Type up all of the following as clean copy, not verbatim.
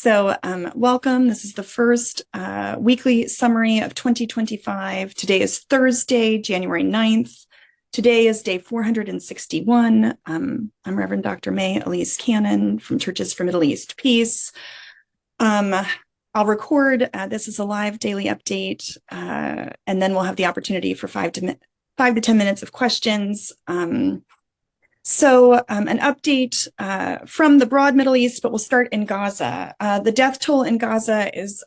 Welcome. This is the first weekly summary of 2025. Today is Thursday, January 9th. Today is day 461. I'm Reverend Dr. May Elise Cannon from Churches for Middle East Peace. I'll record, this is a live daily update, and then we'll have the opportunity for 5 to 10 minutes of questions. An update from the broad Middle East, but we'll start in Gaza. The death toll in Gaza is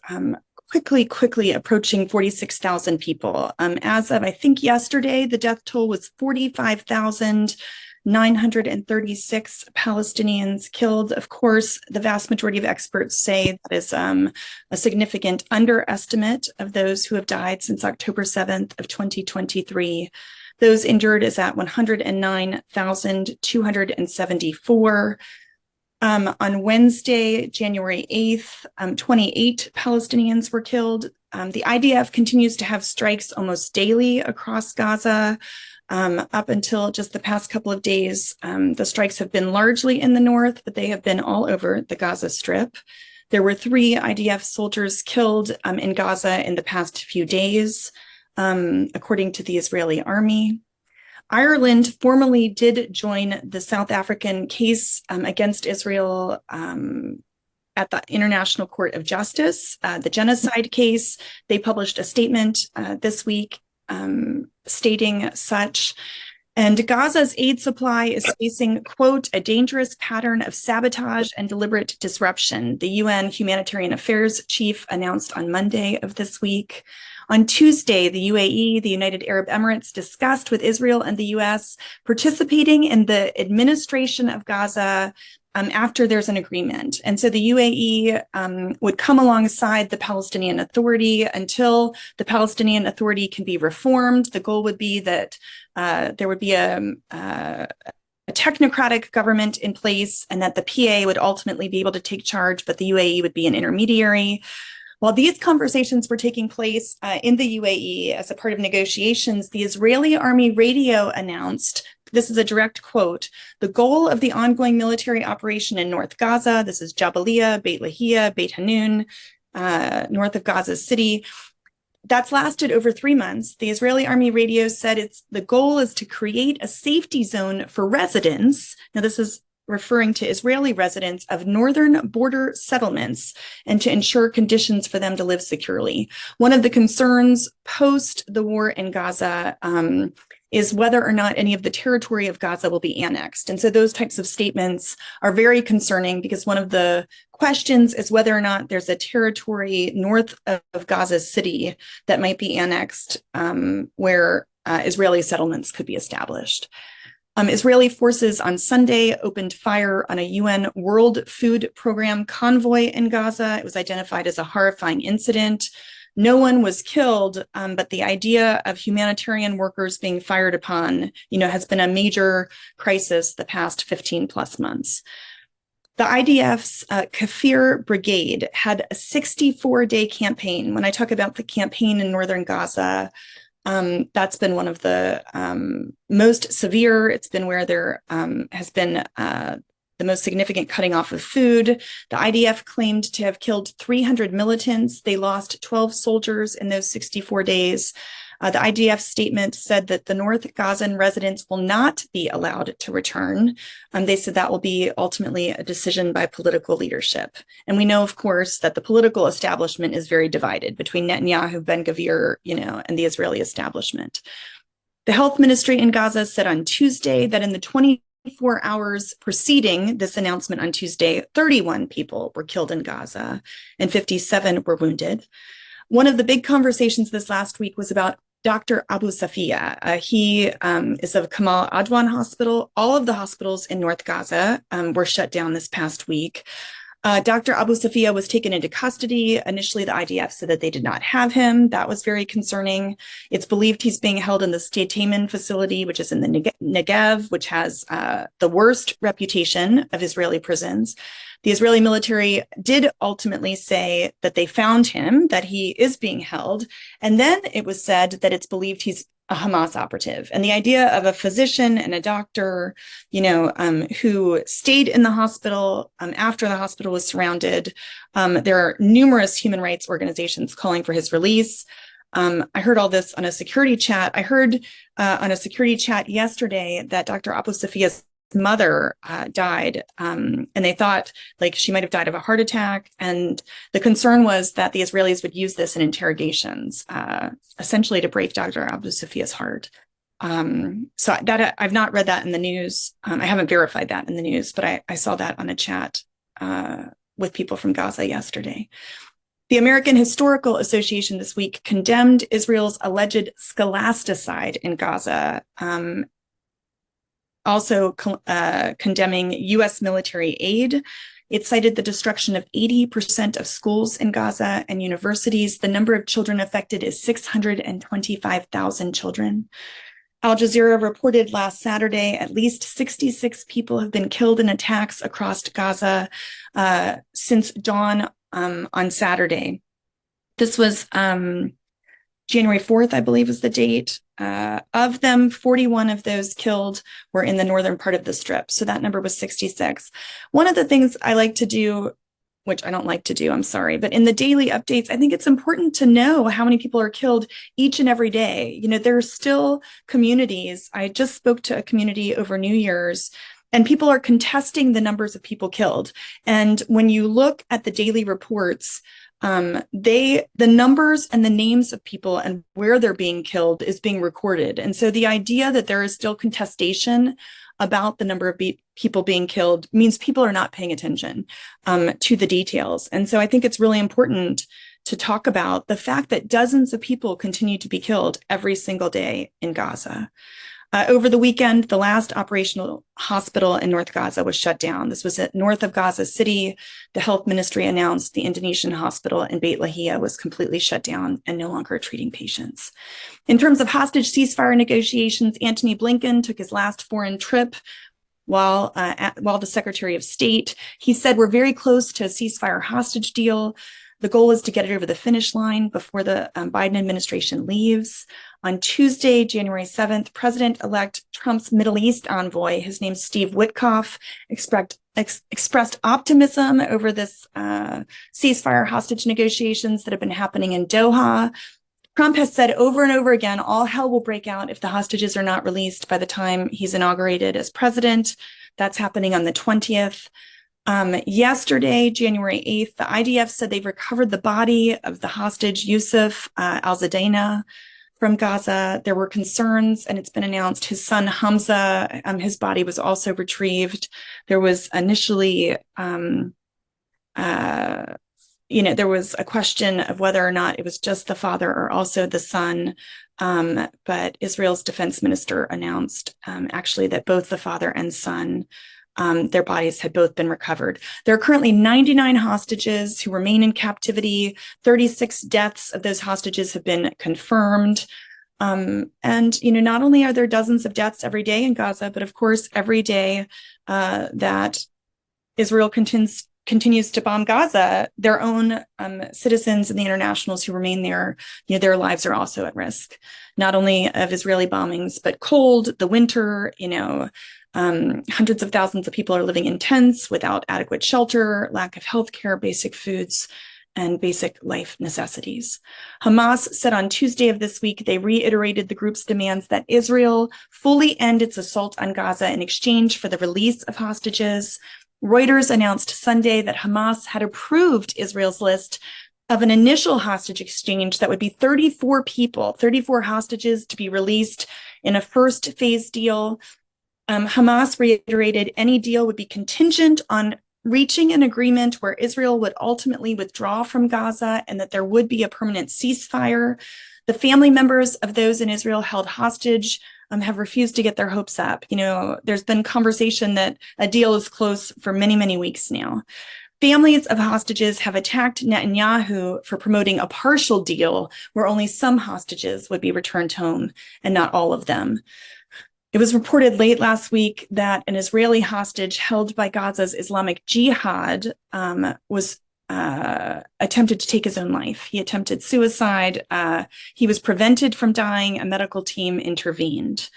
quickly approaching 46,000 people. As of, I think, yesterday, the death toll was 45,936 Palestinians killed. Of course, the vast majority of experts say that is a significant underestimate of those who have died since October 7th of 2023. Those injured is at 109,274. On Wednesday, January 8th, 28 Palestinians were killed. The IDF continues to have strikes almost daily across Gaza. Up until just the past couple of days, the strikes have been largely in the north, but they have been all over the Gaza Strip. There were 3 IDF soldiers killed in Gaza in the past few days. According to the Israeli army. Ireland formally did join the South African case against Israel at the International Court of Justice, the genocide case. They published a statement this week stating such. And Gaza's aid supply is facing, quote, a dangerous pattern of sabotage and deliberate disruption, the UN Humanitarian Affairs Chief announced on Monday of this week. On Tuesday, the UAE, the United Arab Emirates, discussed with Israel and the US participating in the administration of Gaza after there's an agreement. And so the UAE would come alongside the Palestinian Authority until the Palestinian Authority can be reformed. The goal would be that there would be a technocratic government in place and that the PA would ultimately be able to take charge, but the UAE would be an intermediary. While these conversations were taking place in the UAE as a part of negotiations, the Israeli Army radio announced, this is a direct quote, the goal of the ongoing military operation in North Gaza, this is Jabalia, Beit Lahia, Beit Hanun, north of Gaza City, that's lasted over 3 months. The Israeli Army radio said the goal is to create a safety zone for residents. Now this is referring to Israeli residents of northern border settlements and to ensure conditions for them to live securely. One of the concerns post the war in Gaza is whether or not any of the territory of Gaza will be annexed. And so those types of statements are very concerning because one of the questions is whether or not there's a territory north of Gaza City that might be annexed where Israeli settlements could be established. Israeli forces on Sunday opened fire on a UN World Food Program convoy in Gaza. It was identified as a horrifying incident. No one was killed, but the idea of humanitarian workers being fired upon, has been a major crisis the past 15 plus months. The IDF's Kafir Brigade had a 64-day campaign. When I talk about the campaign in northern Gaza, that's been one of the most severe. It's been where there has been the most significant cutting off of food. The IDF claimed to have killed 300 militants. They lost 12 soldiers in those 64 days. The IDF statement said that the North Gazan residents will not be allowed to return. They said that will be ultimately a decision by political leadership. And we know, of course, that the political establishment is very divided between Netanyahu, Ben-Gvir, and the Israeli establishment. The health ministry in Gaza said on Tuesday that in the 24 hours preceding this announcement on Tuesday, 31 people were killed in Gaza and 57 were wounded. One of the big conversations this last week was about Dr. Abu Safia. He is of Kamal Adwan Hospital. All of the hospitals in North Gaza were shut down this past week. Dr. Abu Safia was taken into custody. Initially, the IDF said that they did not have him. That was very concerning. It's believed he's being held in the State Taman facility, which is in the Negev, which has the worst reputation of Israeli prisons. The Israeli military did ultimately say that they found him, that he is being held. And then it was said that it's believed he's a Hamas operative. And the idea of a physician and a doctor, who stayed in the hospital after the hospital was surrounded. There are numerous human rights organizations calling for his release. I heard all this on a security chat. I heard on a security chat yesterday that Dr. Abu Safia's mother died, and they thought like she might have died of a heart attack. And the concern was that the Israelis would use this in interrogations, essentially to break Dr. Abu Safia's heart. So that I've not read that in the news. I haven't verified that in the news, but I saw that on a chat with people from Gaza yesterday. The American Historical Association this week condemned Israel's alleged scholasticide in Gaza, also condemning U.S. military aid. It cited the destruction of 80% of schools in Gaza and universities. The number of children affected is 625,000 children. Al Jazeera reported last Saturday at least 66 people have been killed in attacks across Gaza since dawn on Saturday. This was January 4th, I believe was the date. Of them, 41 of those killed were in the northern part of the Strip. So that number was 66. One of the things I like to do, which I don't like to do, I'm sorry, but in the daily updates, I think it's important to know how many people are killed each and every day. There are still communities. I just spoke to a community over New Year's, and people are contesting the numbers of people killed. And when you look at the daily reports, the numbers and the names of people and where they're being killed is being recorded. And so the idea that there is still contestation about the number of people being killed means people are not paying attention to the details. And so I think it's really important to talk about the fact that dozens of people continue to be killed every single day in Gaza. Over the weekend, the last operational hospital in North Gaza was shut down. This was at north of Gaza City. The health ministry announced the Indonesian hospital in Beit Lahia was completely shut down and no longer treating patients. In terms of hostage ceasefire negotiations, Antony Blinken took his last foreign trip while the Secretary of State. He said, we're very close to a ceasefire hostage deal. The goal is to get it over the finish line before the Biden administration leaves. On Tuesday, January 7th, President-elect Trump's Middle East envoy, his name's Steve Witkoff, expressed optimism over this ceasefire hostage negotiations that have been happening in Doha. Trump has said over and over again, all hell will break out if the hostages are not released by the time he's inaugurated as president. That's happening on the 20th. Yesterday, January 8th, the IDF said they've recovered the body of the hostage Yusuf al-Zadaina from Gaza. There were concerns, and it's been announced his son Hamza, his body was also retrieved. There was initially, there was a question of whether or not it was just the father or also the son. But Israel's defense minister announced actually that both the father and son, their bodies had both been recovered. There are currently 99 hostages who remain in captivity. 36 deaths of those hostages have been confirmed. And, not only are there dozens of deaths every day in Gaza, but of course, every day that Israel continues to bomb Gaza, their own citizens and the internationals who remain there, their lives are also at risk, not only of Israeli bombings, but cold, the winter, hundreds of thousands of people are living in tents without adequate shelter, lack of healthcare, basic foods, and basic life necessities. Hamas said on Tuesday of this week, they reiterated the group's demands that Israel fully end its assault on Gaza in exchange for the release of hostages. Reuters announced Sunday that Hamas had approved Israel's list of an initial hostage exchange that would be 34 hostages to be released in a first phase deal. Hamas reiterated any deal would be contingent on reaching an agreement where Israel would ultimately withdraw from Gaza and that there would be a permanent ceasefire. The family members of those in Israel held hostage have refused to get their hopes up. There's been conversation that a deal is close for many, many weeks now. Families of hostages have attacked Netanyahu for promoting a partial deal where only some hostages would be returned home and not all of them. It was reported late last week that an Israeli hostage held by Gaza's Islamic Jihad was attempted to take his own life. He attempted suicide. He was prevented from dying. A medical team intervened.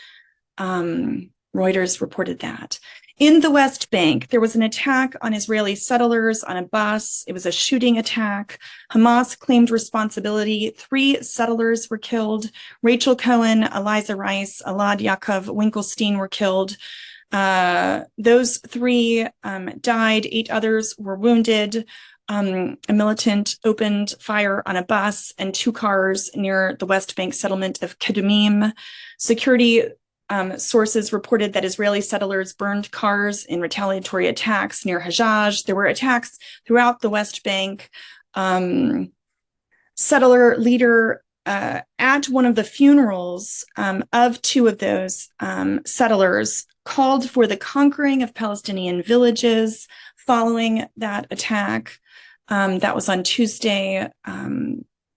Reuters reported that. In the West Bank, there was an attack on Israeli settlers on a bus. It was a shooting attack. Hamas claimed responsibility. 3 settlers were killed. Rachel Cohen, Eliza Rice, Elad Yaakov Winkelstein were killed. Those 3 died. 8 others were wounded. A militant opened fire on a bus and 2 cars near the West Bank settlement of Kedumim. Security sources reported that Israeli settlers burned cars in retaliatory attacks near Hajj. There were attacks throughout the West Bank. Settler leader at one of the funerals of 2 of those settlers called for the conquering of Palestinian villages following that attack. That was on Tuesday.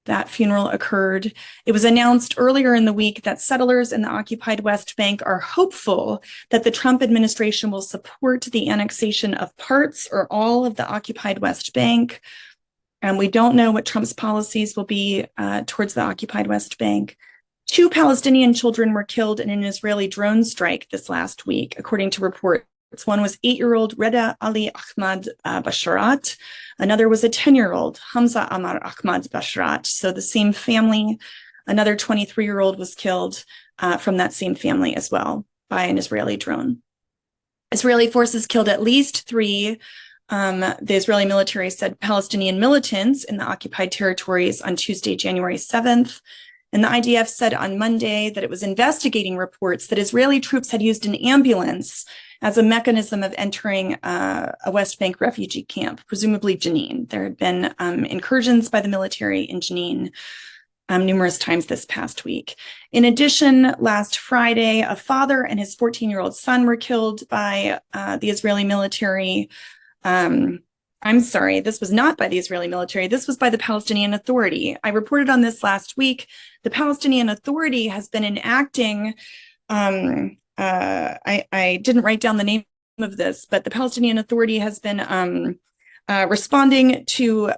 That funeral occurred. It was announced earlier in the week that settlers in the occupied West Bank are hopeful that the Trump administration will support the annexation of parts or all of the occupied West Bank. And we don't know what Trump's policies will be towards the occupied West Bank. 2 Palestinian children were killed in an Israeli drone strike this last week, according to reports. One was 8-year-old Reda Ali Ahmad Basharat. Another was a 10-year-old Hamza Amar Ahmad Basharat. So the same family. Another 23-year-old was killed from that same family as well by an Israeli drone. Israeli forces killed at least 3. The Israeli military said Palestinian militants in the occupied territories on Tuesday, January 7th. And the IDF said on Monday that it was investigating reports that Israeli troops had used an ambulance as a mechanism of entering a West Bank refugee camp, presumably Jenin. There had been incursions by the military in Jenin numerous times this past week. In addition, last Friday, a father and his 14-year-old son were killed by the Israeli military. I'm sorry, this was not by the Israeli military. This was by the Palestinian Authority. I reported on this last week. The Palestinian Authority has been enacting, I didn't write down the name of this, but the Palestinian Authority has been responding to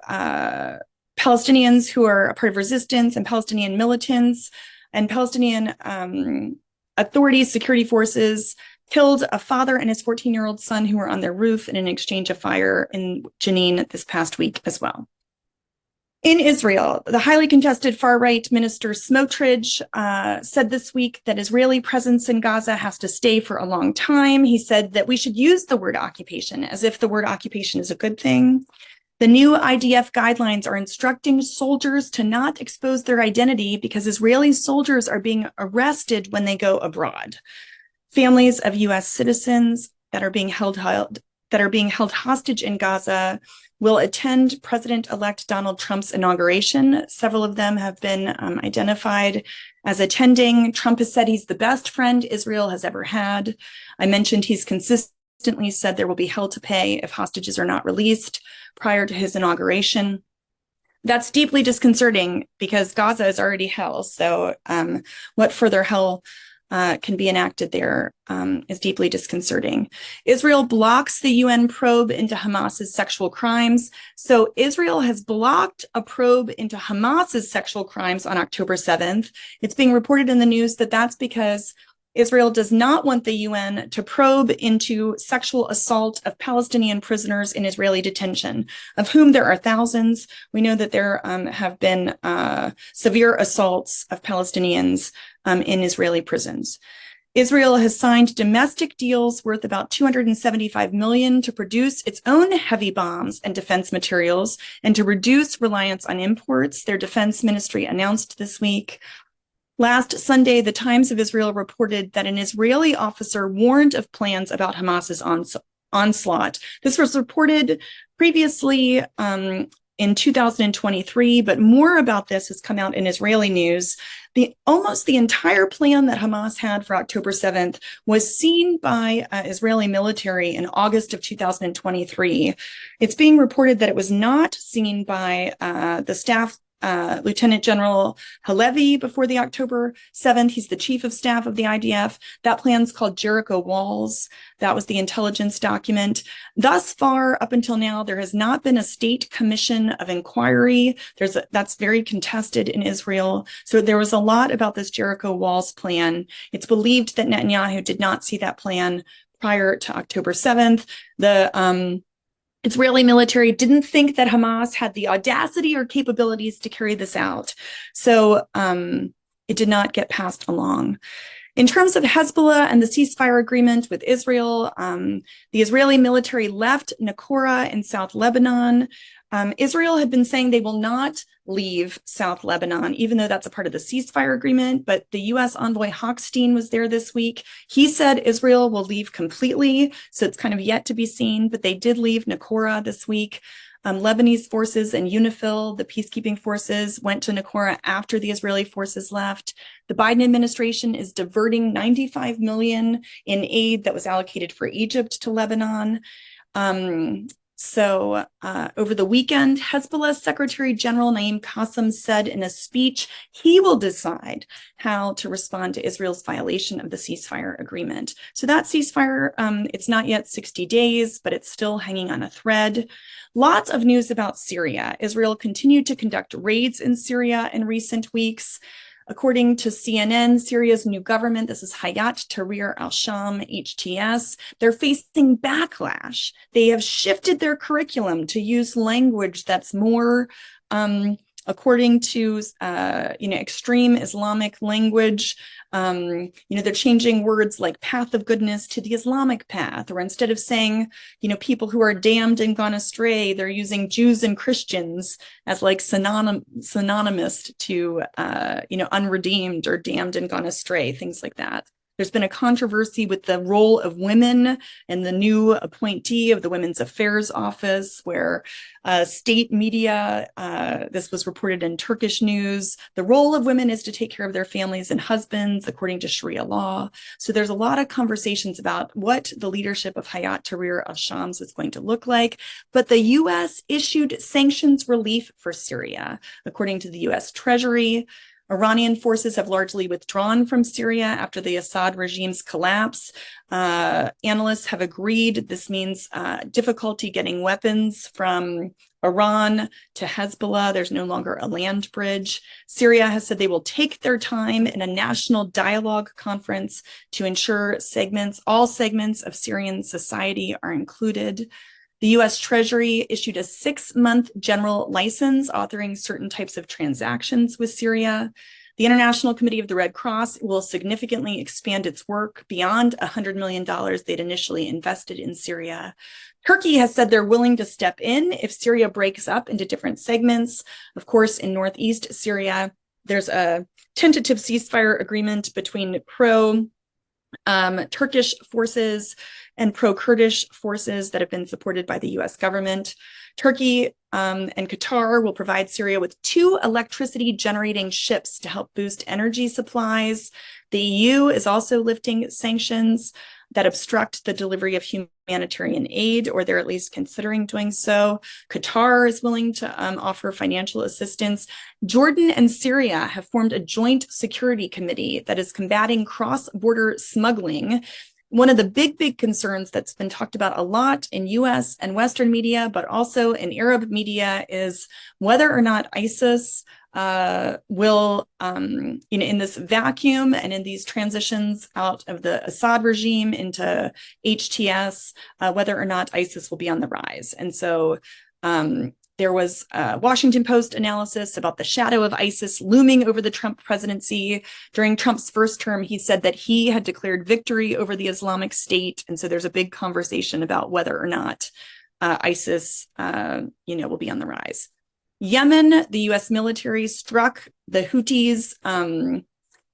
Palestinians who are a part of resistance and Palestinian militants and Palestinian authorities, security forces, killed a father and his 14-year-old son who were on their roof in an exchange of fire in Jenin this past week as well. In Israel, the highly contested far-right minister Smotrich said this week that Israeli presence in Gaza has to stay for a long time. He said that we should use the word occupation as if the word occupation is a good thing. The new IDF guidelines are instructing soldiers to not expose their identity because Israeli soldiers are being arrested when they go abroad. Families of U.S. citizens that are being held hostage in Gaza will attend President-elect Donald Trump's inauguration. Several of them have been identified as attending. Trump has said he's the best friend Israel has ever had. I mentioned he's consistently said there will be hell to pay if hostages are not released prior to his inauguration. That's deeply disconcerting because Gaza is already hell. So what further hell can be enacted there is deeply disconcerting. Israel blocks the UN probe into Hamas's sexual crimes. So Israel has blocked a probe into Hamas's sexual crimes on October 7th. It's being reported in the news that that's because Israel does not want the UN to probe into sexual assault of Palestinian prisoners in Israeli detention, of whom there are thousands. We know that there have been severe assaults of Palestinians in Israeli prisons. Israel has signed domestic deals worth about $275 million to produce its own heavy bombs and defense materials and to reduce reliance on imports, their defense ministry announced this week. Last Sunday, the Times of Israel reported that an Israeli officer warned of plans about Hamas's onslaught. This was reported previously in 2023, but more about this has come out in Israeli news. Almost the entire plan that Hamas had for October 7th was seen by Israeli military in August of 2023. It's being reported that it was not seen by the staff Lieutenant General Halevi before the October 7th. He's the chief of staff of the IDF. That plan's called Jericho Walls. That was the intelligence document. Thus far, up until now, there has not been a state commission of inquiry. That's very contested in Israel. So there was a lot about this Jericho Walls plan. It's believed that Netanyahu did not see that plan prior to October 7th. The Israeli military didn't think that Hamas had the audacity or capabilities to carry this out. So it did not get passed along. In terms of Hezbollah and the ceasefire agreement with Israel, the Israeli military left Naqoura in South Lebanon. Israel had been saying they will not leave South Lebanon, even though that's a part of the ceasefire agreement. But the U.S. envoy Hochstein was there this week. He said Israel will leave completely. So it's kind of yet to be seen, but they did leave Naqoura this week. Lebanese forces and UNIFIL, the peacekeeping forces, went to Naqoura after the Israeli forces left. The Biden administration is diverting $95 million in aid that was allocated for Egypt to Lebanon. So over the weekend, Hezbollah Secretary General Naim Qassem said in a speech, he will decide how to respond to Israel's violation of the ceasefire agreement. So that ceasefire, it's not yet 60 days, but it's still hanging on a thread. Lots of news about Syria. Israel continued to conduct raids in Syria in recent weeks. According to CNN, Syria's new government, this is Hayat Tahrir al-Sham, HTS, they're facing backlash. They have shifted their curriculum to use language that's more, according to, extreme Islamic language. They're changing words like path of goodness to the Islamic path, or instead of saying, people who are damned and gone astray, they're using Jews and Christians as like synonymous to, unredeemed or damned and gone astray, things like that. There's been a controversy with the role of women and the new appointee of the Women's Affairs Office, where state media, this was reported in Turkish news, the role of women is to take care of their families and husbands, according to Sharia law. So there's a lot of conversations about what the leadership of Hayat Tahrir al-Shams is going to look like. But the U.S. issued sanctions relief for Syria, according to the U.S. Treasury. Iranian forces have largely withdrawn from Syria after the Assad regime's collapse. Analysts have agreed this means difficulty getting weapons from Iran to Hezbollah. There's no longer a land bridge. Syria has said they will take their time in a national dialogue conference to ensure all segments of Syrian society are included. The U.S. Treasury issued a 6-month general license authoring certain types of transactions with Syria. The International Committee of the Red Cross will significantly expand its work beyond $100 million they'd initially invested in Syria. Turkey has said they're willing to step in if Syria breaks up into different segments. Of course, in northeast Syria, there's a tentative ceasefire agreement between pro-Turkish forces and pro-Kurdish forces that have been supported by the U.S. government. Turkey and Qatar will provide Syria with 2 electricity generating ships to help boost energy supplies. The EU is also lifting sanctions that obstruct the delivery of humanitarian aid, or they're at least considering doing so. Qatar is willing to offer financial assistance. Jordan and Syria have formed a joint security committee that is combating cross-border smuggling. One of the big concerns that's been talked about a lot in US and Western media, but also in Arab media, is whether or not ISIS will, in this vacuum and in these transitions out of the Assad regime into HTS, whether or not ISIS will be on the rise. And so there was a Washington Post analysis about the shadow of ISIS looming over the Trump presidency. During Trump's first term, he said that he had declared victory over the Islamic State. And so there's a big conversation about whether or not ISIS, will be on the rise. Yemen, the U.S. military struck the Houthis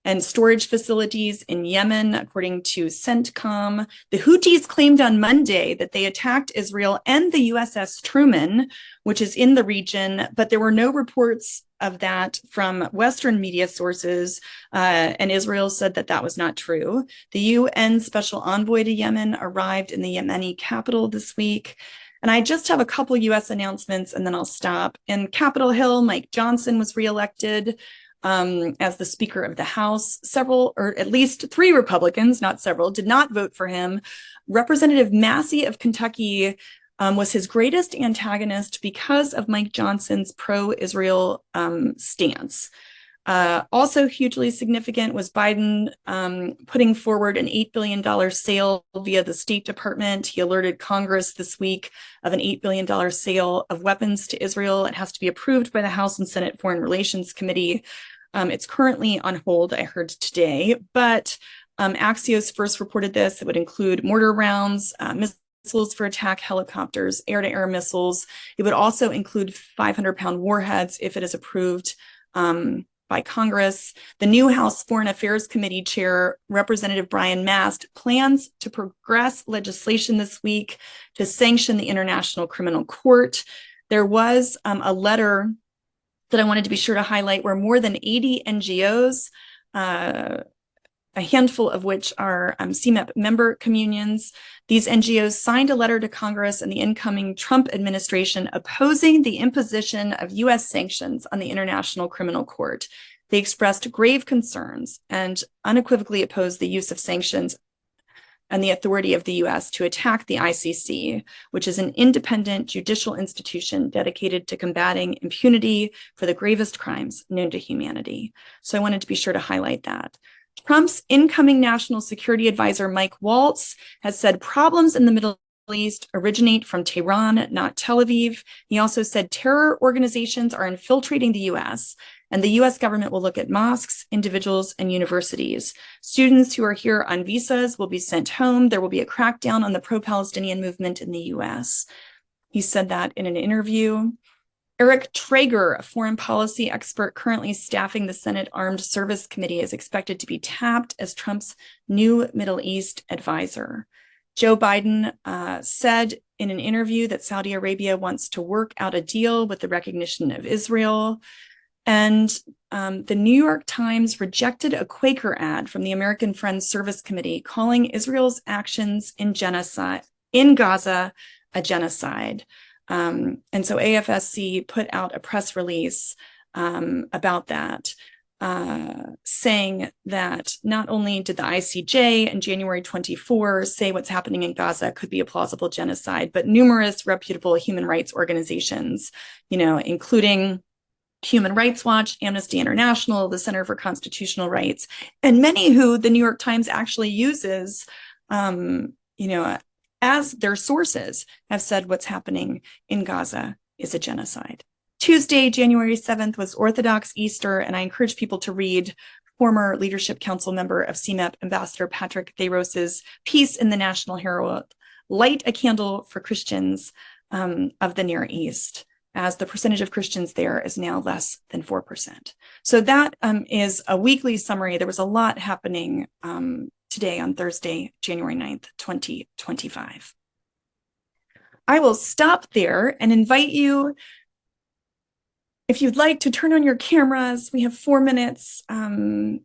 and storage facilities in Yemen, according to CENTCOM. The Houthis claimed on Monday that they attacked Israel and the USS Truman, which is in the region, but there were no reports of that from Western media sources, and Israel said that that was not true. The UN Special Envoy to Yemen arrived in the Yemeni capital this week. And I just have a couple US announcements and then I'll stop. In Capitol Hill, Mike Johnson was reelected as the Speaker of the House. Several, or at least 3 Republicans, not several, did not vote for him. Representative Massey of Kentucky was his greatest antagonist because of Mike Johnson's pro-Israel stance. Also hugely significant was Biden putting forward an $8 billion sale via the State Department. He alerted Congress this week of an $8 billion sale of weapons to Israel. It has to be approved by the House and Senate Foreign Relations Committee. It's currently on hold, I heard today, but Axios first reported this. It would include mortar rounds, missiles for attack helicopters, air-to-air missiles. It would also include 500-pound warheads if it is approved by Congress. The new House Foreign Affairs Committee Chair, Representative Brian Mast, plans to progress legislation this week to sanction the International Criminal Court. There was a letter that I wanted to be sure to highlight where more than 80 NGOs, a handful of which are CMEP member communions. These NGOs signed a letter to Congress and the incoming Trump administration opposing the imposition of US sanctions on the International Criminal Court. They expressed grave concerns and unequivocally opposed the use of sanctions and the authority of the US to attack the ICC, which is an independent judicial institution dedicated to combating impunity for the gravest crimes known to humanity. So I wanted to be sure to highlight that. Trump's incoming national security advisor, Mike Waltz, has said problems in the Middle East originate from Tehran, not Tel Aviv. He also said terror organizations are infiltrating the US, and the US government will look at mosques, individuals, and universities. Students who are here on visas will be sent home. There will be a crackdown on the pro-Palestinian movement in the US. He said that in an interview. Eric Traeger, a foreign policy expert currently staffing the Senate Armed Service Committee, is expected to be tapped as Trump's new Middle East advisor. Joe Biden said in an interview that Saudi Arabia wants to work out a deal with the recognition of Israel. And the New York Times rejected a Quaker ad from the American Friends Service Committee calling Israel's actions in Gaza a genocide. And so AFSC put out a press release about that, saying that not only did the ICJ in January 24 say what's happening in Gaza could be a plausible genocide, but numerous reputable human rights organizations, including Human Rights Watch, Amnesty International, the Center for Constitutional Rights, and many who the New York Times actually uses, as their sources, have said what's happening in Gaza is a genocide. Tuesday, January 7th was Orthodox Easter, and I encourage people to read former Leadership Council member of CMEP, Ambassador Patrick Theyros's piece in the National Herald, Light a Candle for Christians of the Near East, as the percentage of Christians there is now less than 4%. So that is a weekly summary. There was a lot happening today on Thursday, January 9th, 2025. I will stop there and invite you, if you'd like, to turn on your cameras. We have 4 minutes. I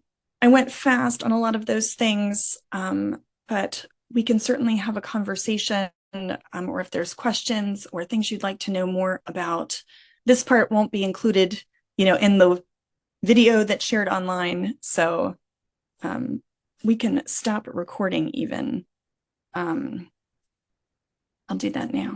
went fast on a lot of those things, but we can certainly have a conversation, or if there's questions or things you'd like to know more about. This part won't be included, in the video that's shared online. So we can stop recording even. I'll do that now.